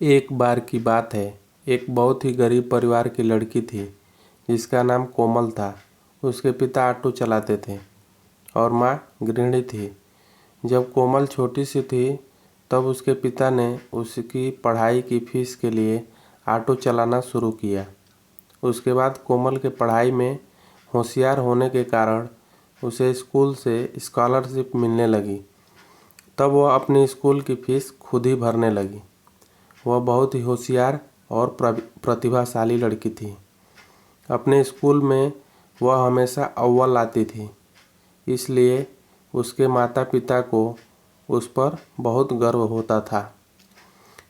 एक बार की बात है। एक बहुत ही गरीब परिवार की लड़की थी जिसका नाम कोमल था। उसके पिता ऑटो चलाते थे और माँ गृहिणी थी। जब कोमल छोटी सी थी तब उसके पिता ने उसकी पढ़ाई की फीस के लिए ऑटो चलाना शुरू किया। उसके बाद कोमल के पढ़ाई में होशियार होने के कारण उसे स्कूल से स्कॉलरशिप मिलने लगी। तब वह अपनी स्कूल की फीस खुद ही भरने लगी। वह बहुत ही होशियार और प्रतिभाशाली लड़की थी। अपने स्कूल में वह हमेशा अव्वल आती थी, इसलिए उसके माता पिता को उस पर बहुत गर्व होता था।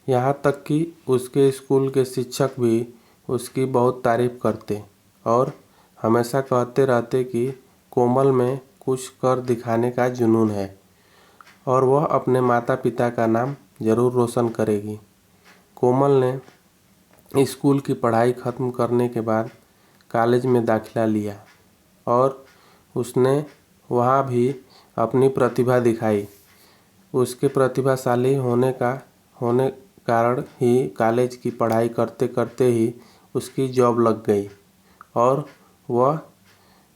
यहाँ तक कि उसके स्कूल के शिक्षक भी उसकी बहुत तारीफ करते और हमेशा कहते रहते कि कोमल में कुछ कर दिखाने का जुनून है और वह अपने माता पिता का नाम ज़रूर रोशन करेगी। कोमल ने स्कूल की पढ़ाई ख़त्म करने के बाद कॉलेज में दाखिला लिया और उसने वहाँ भी अपनी प्रतिभा दिखाई। उसके प्रतिभाशाली होने कारण ही कॉलेज की पढ़ाई करते करते ही उसकी जॉब लग गई और वह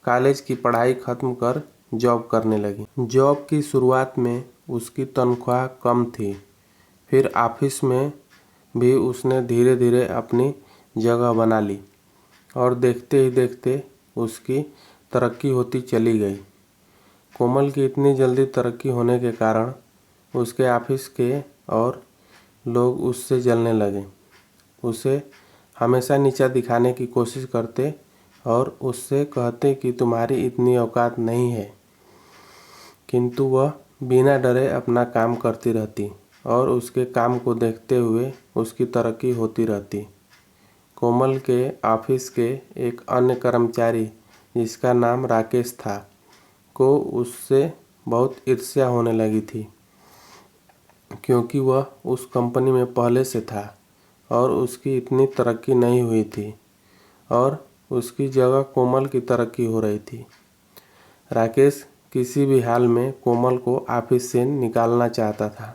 कॉलेज की पढ़ाई ख़त्म कर जॉब करने लगी। जॉब की शुरुआत में उसकी तनख्वाह कम थी, फिर ऑफिस में भी उसने धीरे धीरे अपनी जगह बना ली और देखते ही देखते उसकी तरक्की होती चली गई। कोमल की इतनी जल्दी तरक्की होने के कारण उसके ऑफिस के और लोग उससे जलने लगे। उसे हमेशा नीचा दिखाने की कोशिश करते और उससे कहते कि तुम्हारी इतनी औकात नहीं है, किंतु वह बिना डरे अपना काम करती रहती और उसके काम को देखते हुए उसकी तरक्की होती रहती। कोमल के ऑफिस के एक अन्य कर्मचारी जिसका नाम राकेश था को उससे बहुत ईर्ष्या होने लगी थी, क्योंकि वह उस कंपनी में पहले से था और उसकी इतनी तरक्की नहीं हुई थी और उसकी जगह कोमल की तरक्की हो रही थी। राकेश किसी भी हाल में कोमल को ऑफिस से निकालना चाहता था।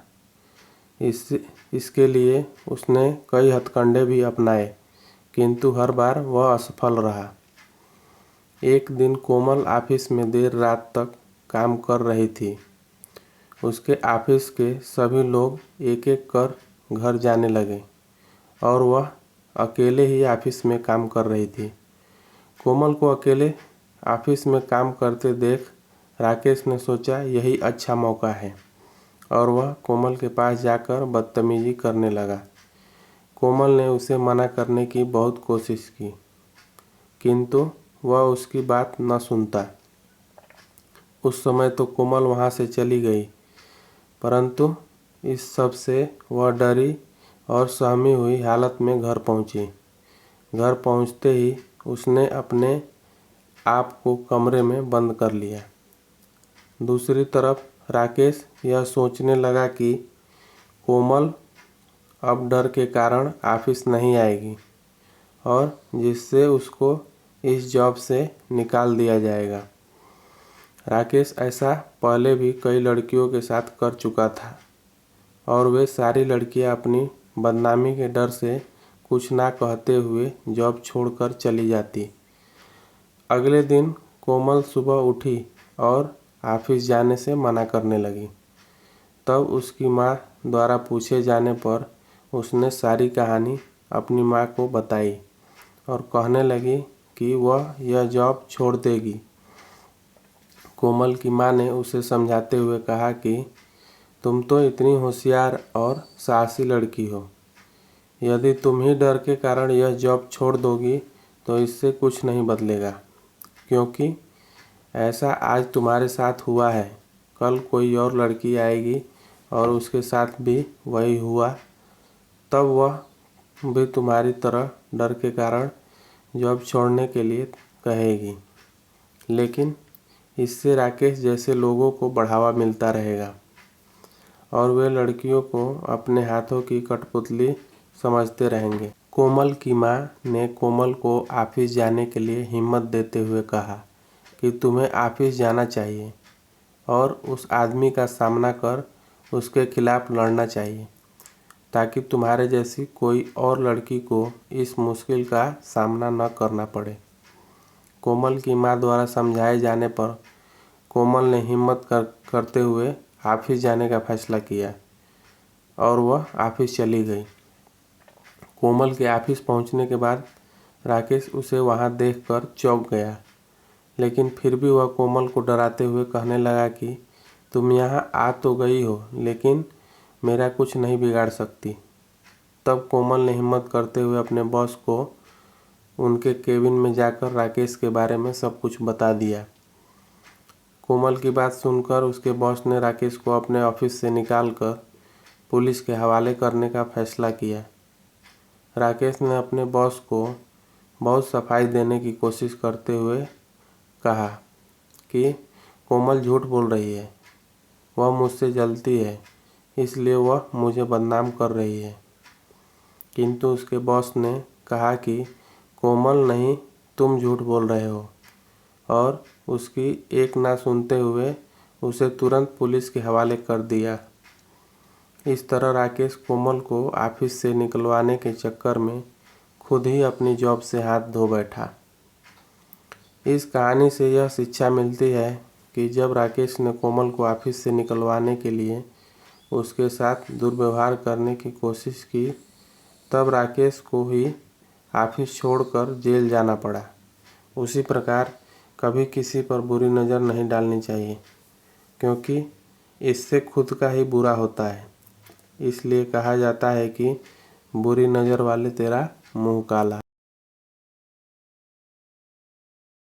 इसके लिए उसने कई हथकंडे भी अपनाए, किंतु हर बार वह असफल रहा। एक दिन कोमल ऑफिस में देर रात तक काम कर रही थी। उसके ऑफिस के सभी लोग एक एक कर घर जाने लगे और वह अकेले ही ऑफिस में काम कर रही थी। कोमल को अकेले ऑफिस में काम करते देख राकेश ने सोचा यही अच्छा मौका है और वह कोमल के पास जाकर बदतमीजी करने लगा। कोमल ने उसे मना करने की बहुत कोशिश की, किंतु वह उसकी बात न सुनता। उस समय तो कोमल वहाँ से चली गई, परंतु इस सब से वह डरी और सहमी हुई हालत में घर पहुँची। घर पहुँचते ही उसने अपने आप को कमरे में बंद कर लिया। दूसरी तरफ राकेश यह सोचने लगा कि कोमल अब डर के कारण ऑफिस नहीं आएगी और जिससे उसको इस जॉब से निकाल दिया जाएगा। राकेश ऐसा पहले भी कई लड़कियों के साथ कर चुका था और वे सारी लड़कियां अपनी बदनामी के डर से कुछ ना कहते हुए जॉब छोड़कर चली जाती। अगले दिन कोमल सुबह उठी और ऑफिस जाने से मना करने लगी। तब उसकी माँ द्वारा पूछे जाने पर उसने सारी कहानी अपनी माँ को बताई और कहने लगी कि वह यह जॉब छोड़ देगी। कोमल की माँ ने उसे समझाते हुए कहा कि तुम तो इतनी होशियार और साहसी लड़की हो, यदि तुम ही डर के कारण यह जॉब छोड़ दोगी तो इससे कुछ नहीं बदलेगा, क्योंकि ऐसा आज तुम्हारे साथ हुआ है, कल कोई और लड़की आएगी और उसके साथ भी वही हुआ, तब वह भी तुम्हारी तरह डर के कारण जॉब छोड़ने के लिए कहेगी। लेकिन इससे राकेश जैसे लोगों को बढ़ावा मिलता रहेगा और वे लड़कियों को अपने हाथों की कठपुतली समझते रहेंगे। कोमल की माँ ने कोमल को ऑफिस जाने के लिए हिम्मत देते हुए कहा कि तुम्हें ऑफिस जाना चाहिए और उस आदमी का सामना कर उसके खिलाफ लड़ना चाहिए। ताकि तुम्हारे जैसी कोई और लड़की को इस मुश्किल का सामना न करना पड़े। कोमल की माँ द्वारा समझाए जाने पर कोमल ने हिम्मत करते हुए ऑफिस जाने का फैसला किया और वह ऑफिस चली गई। कोमल के ऑफिस पहुंचने के बाद राकेश उसे वहां देखकर चौंक गया, लेकिन फिर भी वह कोमल को डराते हुए कहने लगा कि तुम यहाँ आ तो गई हो, लेकिन मेरा कुछ नहीं बिगाड़ सकती। तब कोमल ने हिम्मत करते हुए अपने बॉस को उनके केबिन में जाकर राकेश के बारे में सब कुछ बता दिया। कोमल की बात सुनकर उसके बॉस ने राकेश को अपने ऑफिस से निकालकर पुलिस के हवाले करने का फैसला किया। राकेश ने अपने बॉस को बहुत सफाई देने की कोशिश करते हुए कहा कि कोमल झूठ बोल रही है, वह मुझसे जलती है, इसलिए वह मुझे बदनाम कर रही है। किंतु उसके बॉस ने कहा कि कोमल नहीं, तुम झूठ बोल रहे हो, और उसकी एक ना सुनते हुए उसे तुरंत पुलिस के हवाले कर दिया। इस तरह राकेश कोमल को ऑफिस से निकलवाने के चक्कर में खुद ही अपनी जॉब से हाथ धो बैठा। इस कहानी से यह शिक्षा मिलती है कि जब राकेश ने कोमल को ऑफिस से निकलवाने के लिए उसके साथ दुर्व्यवहार करने की कोशिश की, तब राकेश को ही ऑफिस छोड़कर जेल जाना पड़ा। उसी प्रकार कभी किसी पर बुरी नज़र नहीं डालनी चाहिए, क्योंकि इससे खुद का ही बुरा होता है। इसलिए कहा जाता है कि बुरी नज़र वाले तेरा मुंह काला।